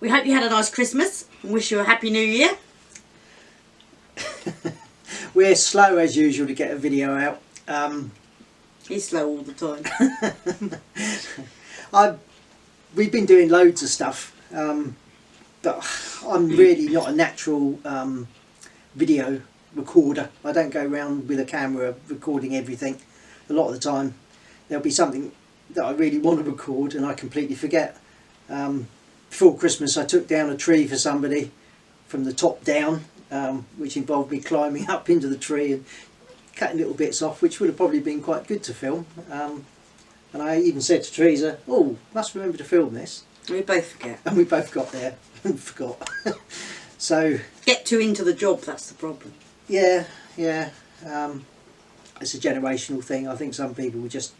We hope you had a nice Christmas and wish you a happy new year. We're slow as usual to get a video out. He's slow all the time. We've been doing loads of stuff, but I'm really not a natural video recorder. I don't go around with a camera recording everything. A lot of the time there'll be something that I really want to record and I completely forget. Before Christmas I took down a tree for somebody from the top down, which involved me climbing up into the tree and cutting little bits off, which would have probably been quite good to film. And I even said to Teresa, oh, must remember to film this. We both forget. And we both got there and forgot. So get too into the job, that's the problem. Yeah. It's a generational thing. I think some people will just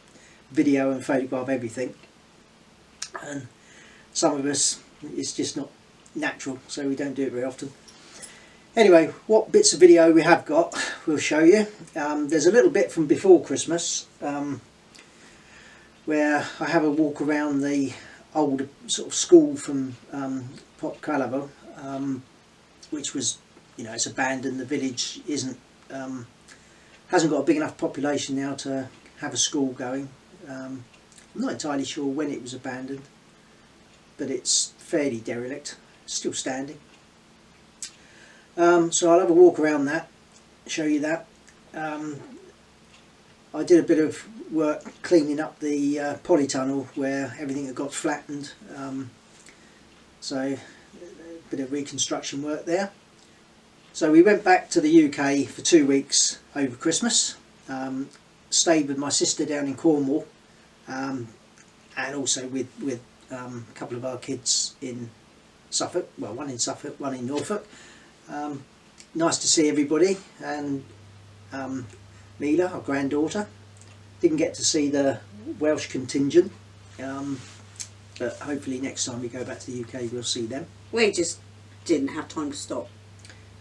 video and photograph everything, and some of us, it's just not natural, so we don't do it very often. Anyway, what bits of video we have got, we'll show you. There's a little bit from before Christmas, where I have a walk around the old sort of school from Port Calavo, which was, it's abandoned. The village hasn't got a big enough population now to have a school going. I'm not entirely sure when it was abandoned, but it's fairly derelict, still standing. So I'll have a walk around that, show you that. I did a bit of work cleaning up the polytunnel where everything had got flattened, so a bit of reconstruction work there. So we went back to the UK for 2 weeks over Christmas, stayed with my sister down in Cornwall, and also with a couple of our kids in Suffolk, well, one in Suffolk, one in Norfolk. Nice to see everybody, and Mila, our granddaughter. Didn't get to see the Welsh contingent, but hopefully next time we go back to the UK we'll see them. We just didn't have time to stop.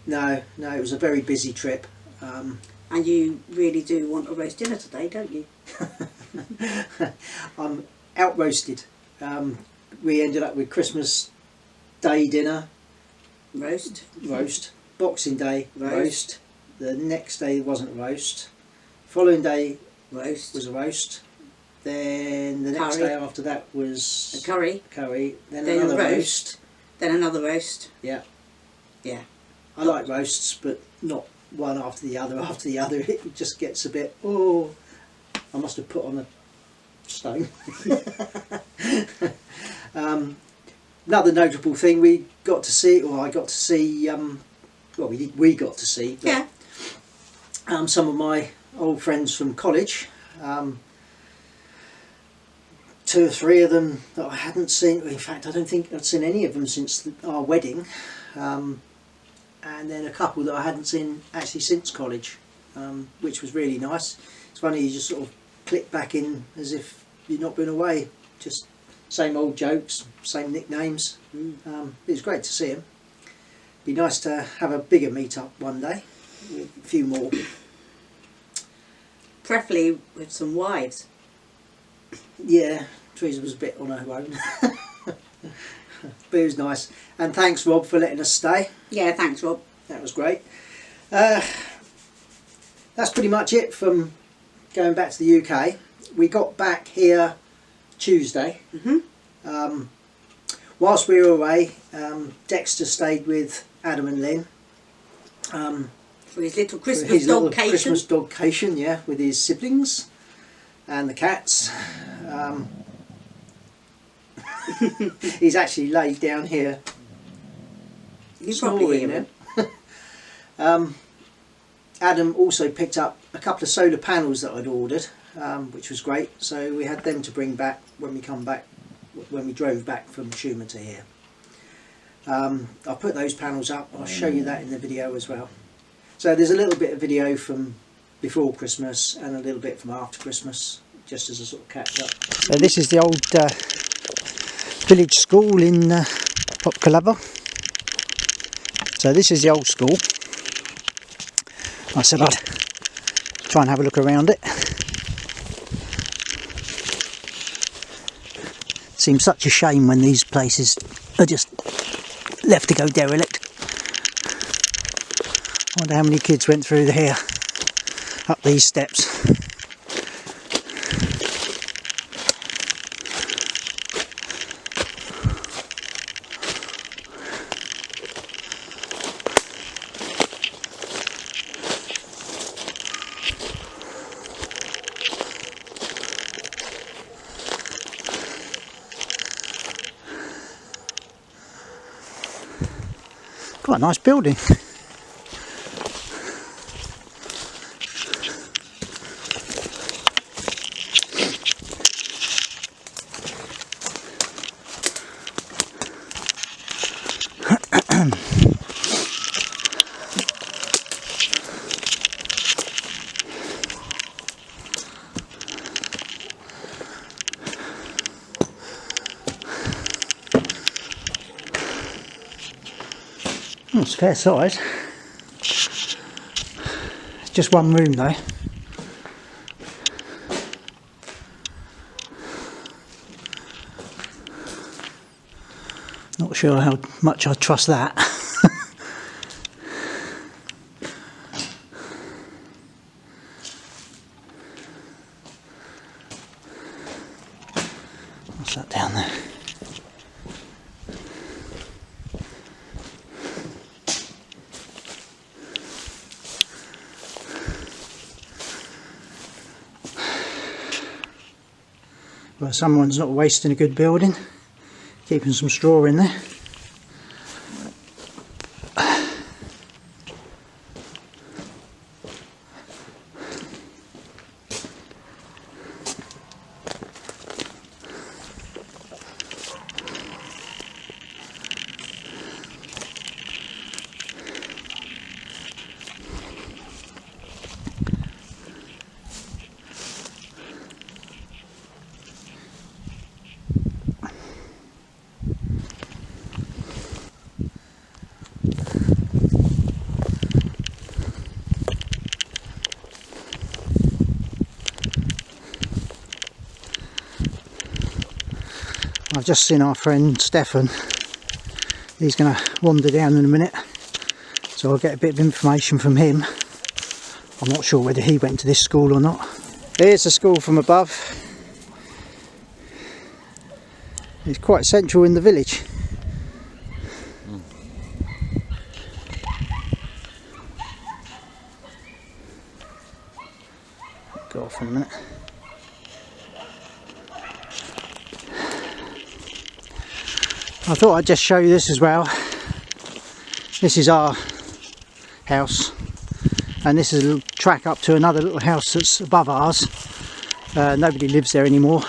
No, it was a very busy trip. And you really do want a roast dinner today, don't you? I'm out roasted. We ended up with Christmas Day dinner. Roast. Boxing Day, roast. The next day wasn't a roast. Following day was a roast. Then the next day after that was a curry. Then another roast. Then another roast. Yeah. I like roasts, but not one after the other. It just gets a bit, I must have put on a stone. Another notable thing we got to see, or I got to see, we got to see, but, some of my old friends from college, 2 or 3 of them that I hadn't seen. In fact, I don't think I'd seen any of them since our wedding, and then a couple that I hadn't seen actually since college, which was really nice. It's funny, you just sort of click back in as if you've not been away, just same old jokes, same nicknames. It was great to see them. Be nice to have a bigger meet-up one day, with a few more. Preferably with some wives. Yeah, Teresa was a bit on her own. But it was nice. And thanks, Rob, for letting us stay. Yeah, thanks, Rob. That was great. That's pretty much it from going back to the UK. We got back here Tuesday. Whilst we were away, Dexter stayed with Adam and Lynn. For his little Christmas dogcation. Christmas dogcation, yeah, with his siblings and the cats. He's actually laid down here. You probably hear him. Adam also picked up a couple of solar panels that I'd ordered, which was great. So we had them to bring back when we drove back from Schumer to here. I'll put those panels up. I'll show you that in the video as well. So there's a little bit of video from before Christmas and a little bit from after Christmas, just as a sort of catch up. So this is the old village school in Port Calavo. So this is the old school. I said I'd try and have a look around it. Seems such a shame when these places are just left to go derelict. I wonder how many kids went through here, up these steps. Quite a nice building. It's fair size. Just one room though. Not sure how much I trust that. What's that down there? Well, someone's not wasting a good building, keeping some straw in there. I've just seen our friend Stefan. He's going to wander down in a minute, so I'll get a bit of information from him. I'm not sure whether he went to this school or not. Here's the school from above. It's quite central in the village. Go off in a minute. I thought I'd just show you this as well. This is our house, and this is a little track up to another little house that's above ours. Nobody lives there anymore.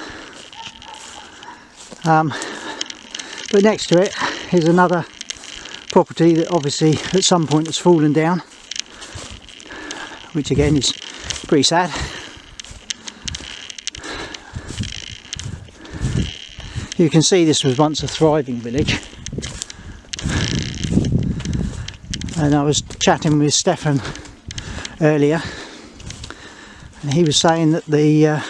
But next to it is another property that obviously at some point has fallen down, which again is pretty sad. You can see this was once a thriving village, and I was chatting with Stefan earlier, and he was saying that the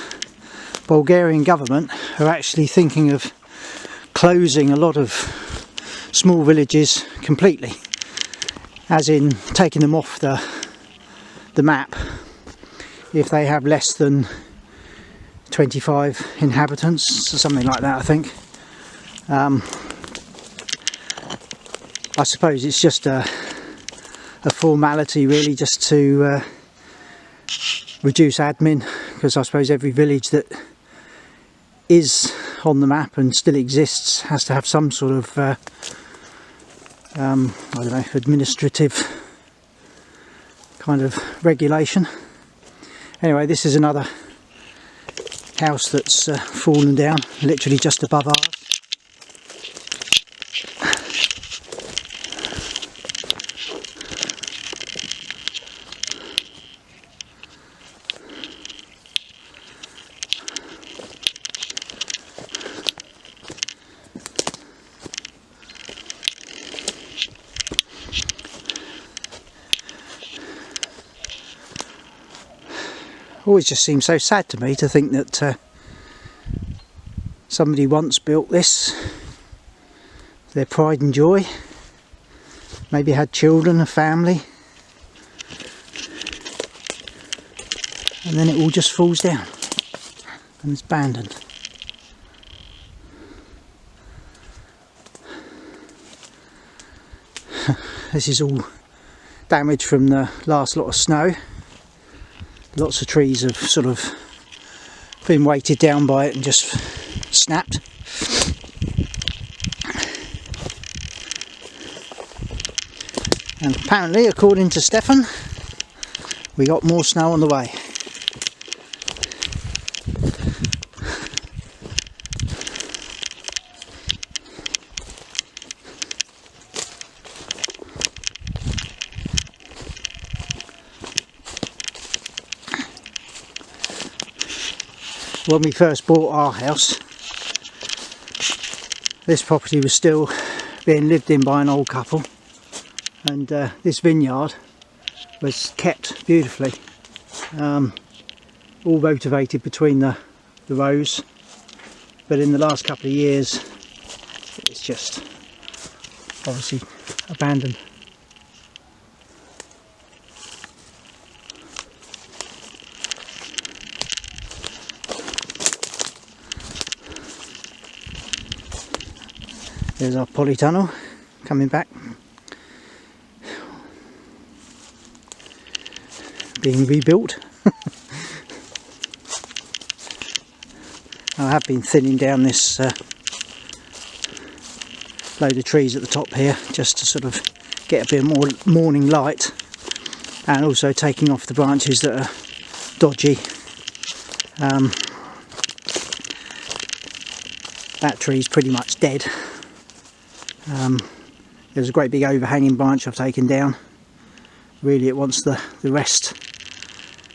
Bulgarian government are actually thinking of closing a lot of small villages completely, as in taking them off the map if they have less than 25 inhabitants or something like that, I think. I suppose it's just a formality really, just to reduce admin, because I suppose every village that is on the map and still exists has to have some sort of I don't know, administrative kind of regulation. Anyway, this is another house that's fallen down, literally just above ours. Always just seems so sad to me to think that somebody once built this, their pride and joy, maybe had children, a family, and then it all just falls down and it's abandoned. This is all damage from the last lot of snow. Lots of trees have sort of been weighted down by it and just snapped. And apparently, according to Stefan, we got more snow on the way. When we first bought our house, this property was still being lived in by an old couple, and this vineyard was kept beautifully, all motivated between the rows, but in the last couple of years it's just obviously abandoned. There's our polytunnel coming back, being rebuilt. I have been thinning down this load of trees at the top here just to sort of get a bit more morning light, and also taking off the branches that are dodgy. That tree's pretty much dead. There's a great big overhanging branch I've taken down. Really it wants the rest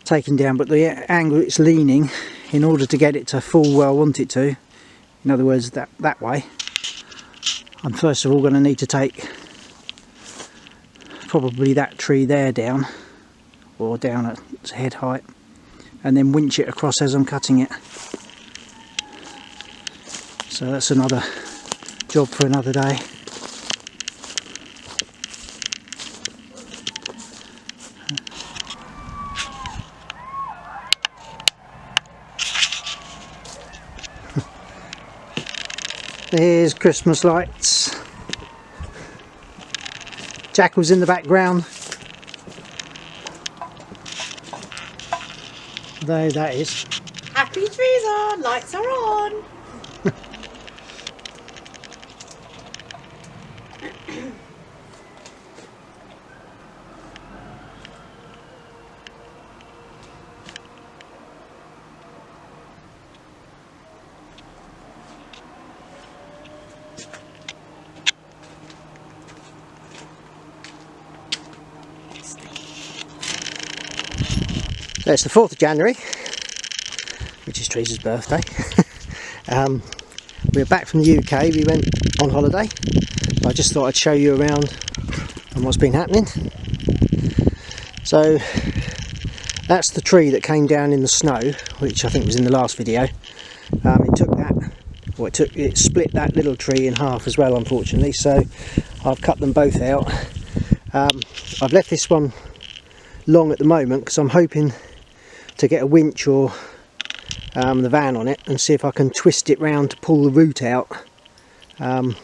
taken down, but the angle it's leaning, in order to get it to fall where I want it to, in other words that way, I'm first of all going to need to take probably that tree there down, or down at its head height, and then winch it across as I'm cutting it. So that's another job for another day. There's Christmas lights. Jackals in the background. There that is. Happy trees on, lights are on. So it's the 4th of January, which is Teresa's birthday. We're back from the UK, we went on holiday. I just thought I'd show you around and what's been happening. So that's the tree that came down in the snow, which I think was in the last video. It took that, or it split that little tree in half as well, unfortunately, so I've cut them both out. I've left this one long at the moment because I'm hoping to get a winch or the van on it and see if I can twist it round to pull the root out. So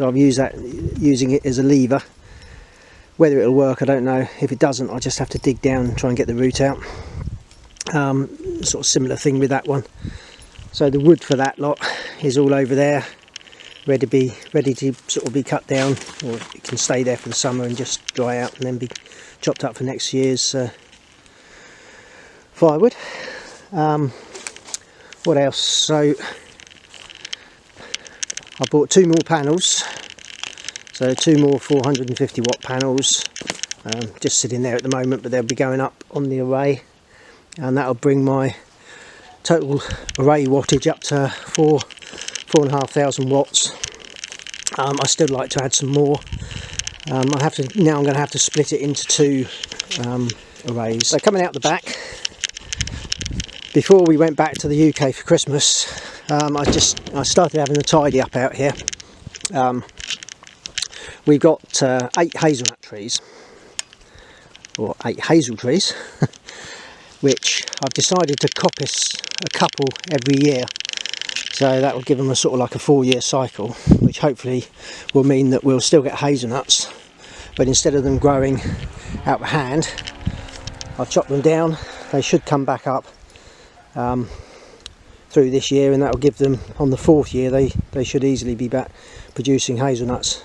I've using it as a lever. Whether it'll work, I don't know. If it doesn't, I'll just have to dig down and try and get the root out. Sort of similar thing with that one. So the wood for that lot is all over there, ready to sort of be cut down, or it can stay there for the summer and just dry out and then be chopped up for next year's firewood. What else? So I bought 2 more panels, so 2 more 450 watt panels, just sitting there at the moment, but they'll be going up on the array, and that'll bring my total array wattage up to 4,500 watts. I still like to add some more. I'm going to have to split it into 2 arrays. So coming out the back, before we went back to the UK for Christmas, I started having a tidy up out here. we've got 8 hazelnut trees, or 8 hazel trees, which I've decided to coppice a couple every year. So that will give them a sort of like a 4-year cycle, which hopefully will mean that we'll still get hazelnuts, but instead of them growing out of hand, I've chopped them down. They should come back up through this year, and that will give them, on the 4th year, they should easily be back producing hazelnuts.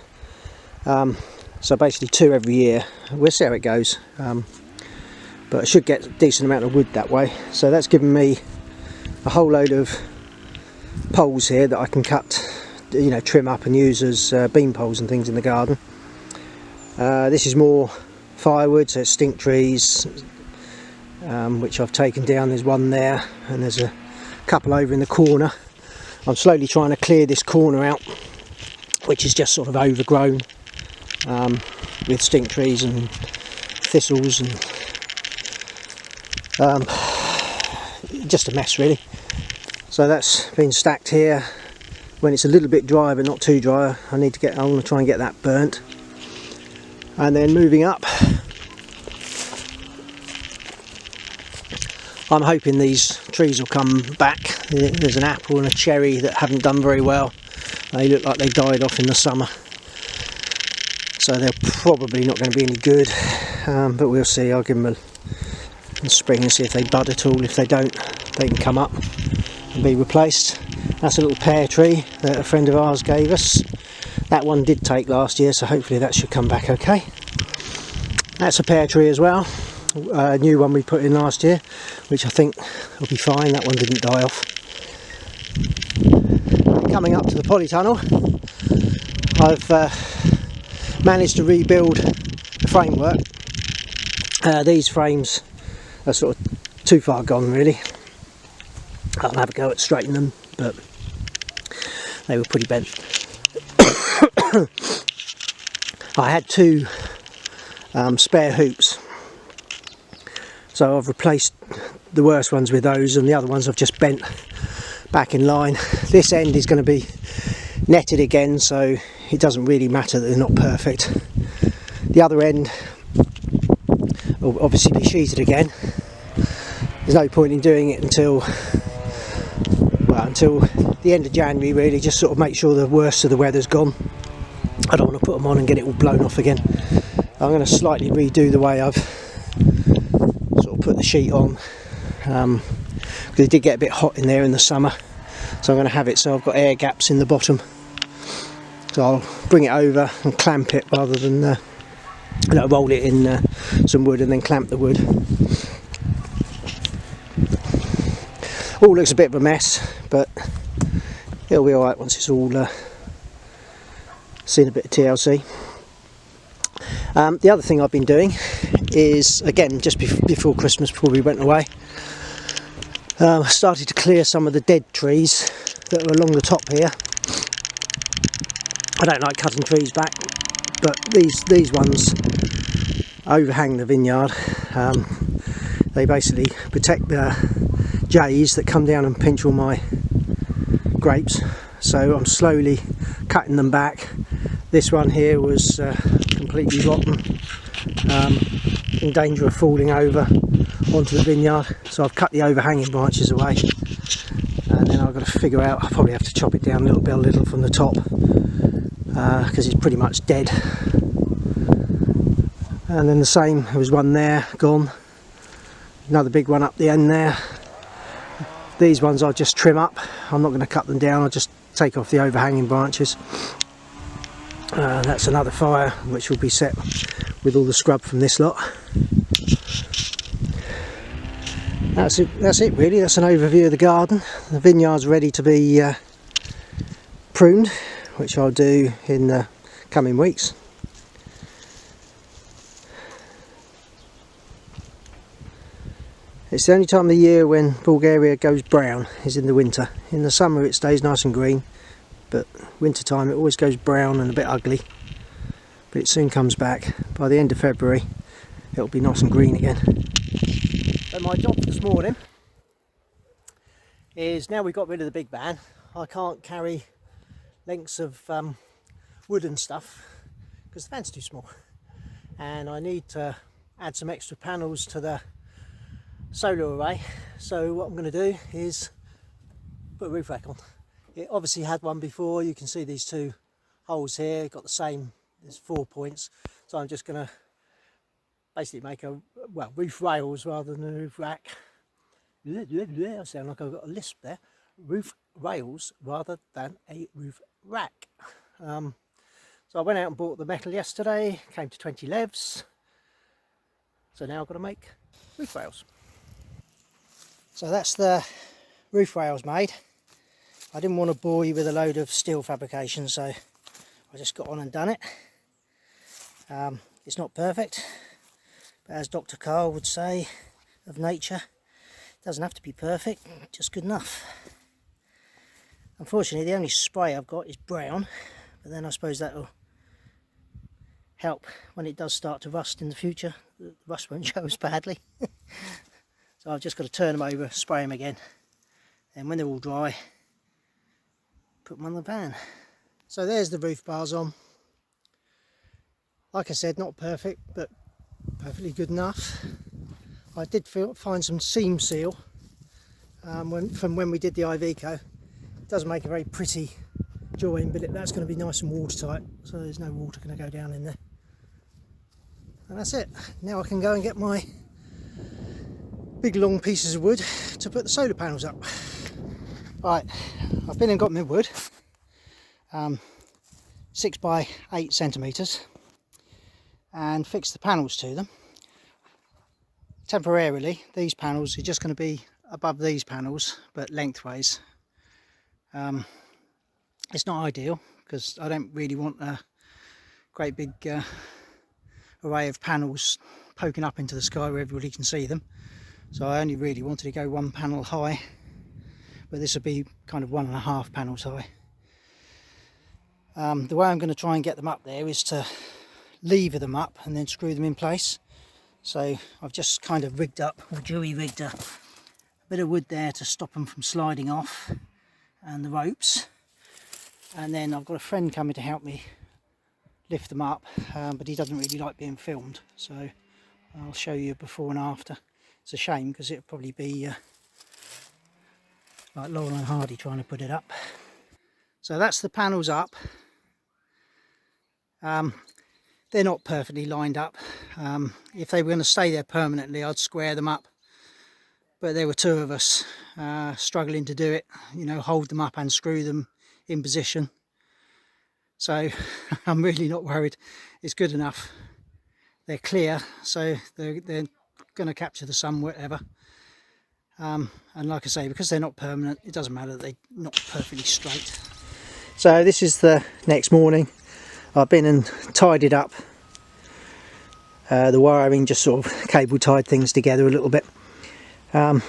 So basically 2 every year. We'll see how it goes, but I should get a decent amount of wood that way. So that's given me a whole load of poles here that I can cut, you know, trim up and use as beam poles and things in the garden. This is more firewood, so it's stink trees, which I've taken down. There's one there, and there's a couple over in the corner. I'm slowly trying to clear this corner out, which is just sort of overgrown with stink trees and thistles, and just a mess really. So that's been stacked here. When it's a little bit dry but not too dry, I want to try and get that burnt. And then moving up, I'm hoping these trees will come back. There's an apple and a cherry that haven't done very well. They look like they died off in the summer, so they're probably not going to be any good, but we'll see. I'll give them a spring and see if they bud at all. If they don't, they can come up and be replaced. That's a little pear tree that a friend of ours gave us. That one did take last year, so hopefully that should come back okay. That's a pear tree as well, a new one we put in last year, which I think will be fine. That one didn't die off. Coming up to the polytunnel, I've managed to rebuild the framework. These frames are sort of too far gone really. I'll have a go at straightening them, but they were pretty bent. I had 2 spare hoops, so I've replaced the worst ones with those, and the other ones I've just bent back in line. This end is going to be netted again, so it doesn't really matter that they're not perfect. The other end will obviously be sheeted again. There's no point in doing it until the end of January really, just sort of make sure the worst of the weather's gone. I don't want to put them on and get it all blown off again. I'm going to slightly redo the way I've sort of put the sheet on, because it did get a bit hot in there in the summer, so I'm going to have it so I've got air gaps in the bottom. So I'll bring it over and clamp it rather than roll it in some wood and then clamp the wood. All looks a bit of a mess, but it'll be alright once it's all seen a bit of TLC. The other thing I've been doing is, again, just before Christmas, before we went away, I started to clear some of the dead trees that are along the top here. I don't like cutting trees back, but these ones overhang the vineyard. They basically protect the jays that come down and pinch all my grapes, so I'm slowly cutting them back. This one here was completely rotten, in danger of falling over onto the vineyard, so I've cut the overhanging branches away, and then I've got to figure out, I'll probably have to chop it down a little from the top, because it's pretty much dead. And then the same, there was one there gone, another big one up the end there. These ones I'll just trim up. I'm not going to cut them down, I'll just take off the overhanging branches. That's another fire which will be set with all the scrub from this lot. That's it really. That's an overview of the garden. The vineyard's ready to be pruned, which I'll do in the coming weeks. It's the only time of the year when Bulgaria goes brown, is in the winter. In the summer it stays nice and green, but winter time it always goes brown and a bit ugly. But it soon comes back. By the end of February it'll be nice and green again. So my job this morning is, now we've got rid of the big van, I can't carry lengths of wood and stuff because the fan's too small, and I need to add some extra panels to the solar array. So what I'm going to do is put a roof rack on. It obviously had one before. You can see these two holes here, got the same, there's 4 points. So I'm just going to basically make a, well, roof rails rather than a roof rack. I sound like I've got a lisp there. Roof rails rather than a roof rack. So I went out and bought the metal yesterday, came to 20 levs. So now I've got to make roof rails. So that's the roof rails made. I didn't want to bore you with a load of steel fabrication, so I just got on and done it. It's not perfect, but as Dr. Carl would say of nature, it doesn't have to be perfect, just good enough. Unfortunately, the only spray I've got is brown, but then I suppose that'll help when it does start to rust in the future. The rust won't show as badly. So I've just got to turn them over, spray them again, and when they're all dry, put them on the pan. So there's the roof bars on. Like I said, not perfect, but perfectly good enough. I did find some seam seal from when we did the Iveco. It does make a very pretty join, but that's going to be nice and watertight, so there's no water going to go down in there. And that's it. Now I can go and get my big long pieces of wood to put the solar panels up. Right, I've been and got my wood, 6 by 8 centimetres, and fixed the panels to them. Temporarily, these panels are just going to be above these panels, but lengthways. It's not ideal because I don't really want a great big array of panels poking up into the sky where everybody can see them. So I only really wanted to go 1 panel high, but this will be kind of 1.5 panels high. The way I'm going to try and get them up there is to lever them up and then screw them in place. So I've just kind of rigged up, or jury-rigged a bit of wood there to stop them from sliding off, and the ropes. And then I've got a friend coming to help me lift them up, but he doesn't really like being filmed, so I'll show you before and after. It's a shame because it'll probably be like Laurel and Hardy trying to put it up. So that's the panels up. They're not perfectly lined up. If they were going to stay there permanently, I'd square them up, but there were 2 of us struggling to do it, you know, hold them up and screw them in position. So I'm really not worried. It's good enough. They're clear, so they're going to capture the sun, whatever. And like I say, because they're not permanent, it doesn't matter that they're not perfectly straight. So this is the next morning. I've been and tidied up the wiring, just sort of cable tied things together a little bit. Like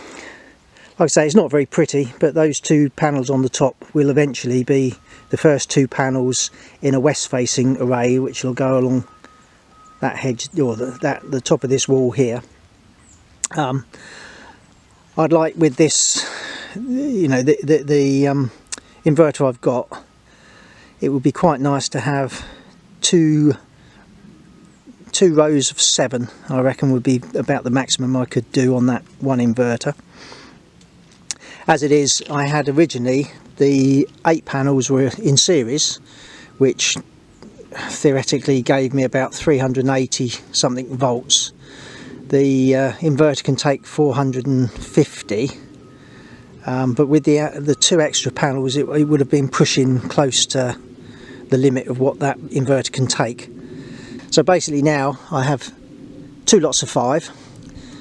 I say, it's not very pretty, but those 2 panels on the top will eventually be the first 2 panels in a west facing array, which will go along that hedge, or the top of this wall here. I'd like, with this, you know, the inverter I've got, it would be quite nice to have two rows of 7, I reckon, would be about the maximum I could do on that one inverter. As it is, I had originally the 8 panels were in series, which theoretically gave me about 380 something volts. The inverter can take 450, but with the 2 extra panels, it would have been pushing close to the limit of what that inverter can take. So basically now I have 2 lots of 5,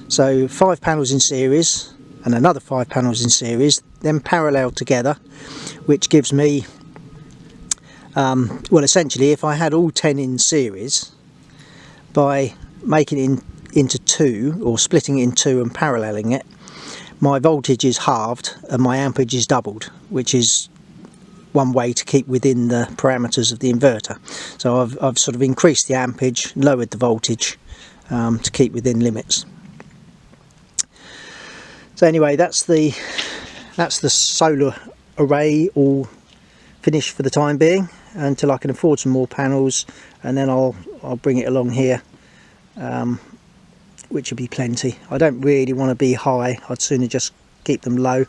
so 5 panels in series and another 5 panels in series, then parallel together, which gives me well, essentially, if I had all 10 in series, by making it into 2, or splitting it in 2 and paralleling it, my voltage is halved and my ampage is doubled, which is one way to keep within the parameters of the inverter. So I've sort of increased the ampage, lowered the voltage to keep within limits. So anyway, that's the solar array all finished for the time being. until I can afford some more panels, and then I'll bring it along here, which will be plenty. I don't really want to be high, I'd sooner just keep them low.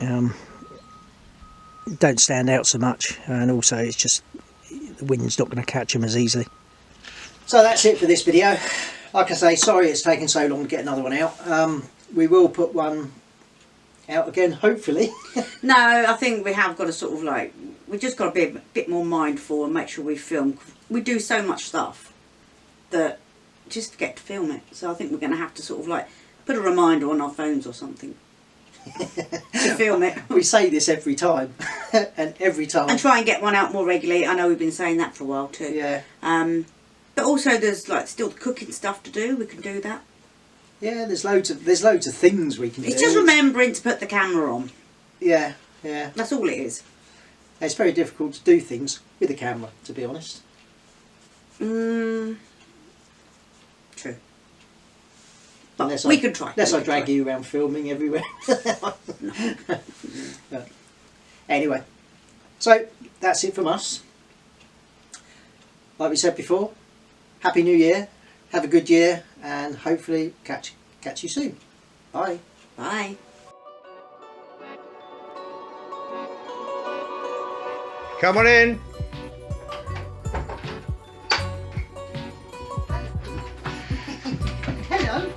Don't stand out so much, and also it's just the wind's not going to catch them as easily. So that's it for this video. Like I say, sorry it's taken so long to get another one out. We will put one out again, hopefully. No, I think we have got to sort of like, we just got to be a bit more mindful and make sure we film. We do so much stuff that just forget to film it. So I think we're going to have to sort of like put a reminder on our phones or something to film it. We say this every time, and every time. And try and get one out more regularly. I know we've been saying that for a while too. Yeah. But also there's like still the cooking stuff to do. We can do that. Yeah, there's loads of things we can do. It's just remembering to put the camera on. Yeah, yeah. That's all it is. It's very difficult to do things with a camera, to be honest. True. But Unless we could try. Unless I drag you around filming everywhere. No. But anyway, so that's it from us. Like we said before, Happy New Year, have a good year, and hopefully catch you soon. Bye. Bye. Come on in. Hello.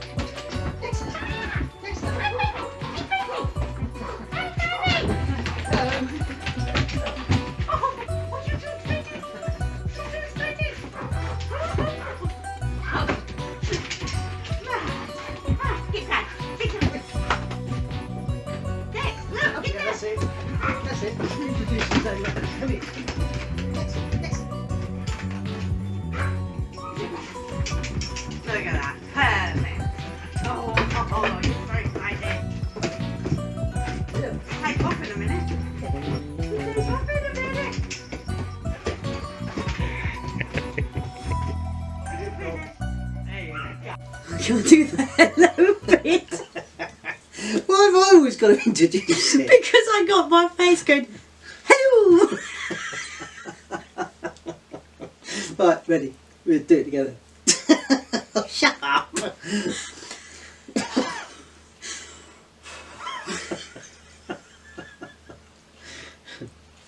That's it. That's it. Introduce yourself. Come here. Look at that. Perfect. Oh, you're so excited. Take off in a minute. Take off in a minute. There you go. You'll do the hello bit. Why have I always got to introduce it? Because I got my face going, hello. Right, ready. We'll do it together. Shut up.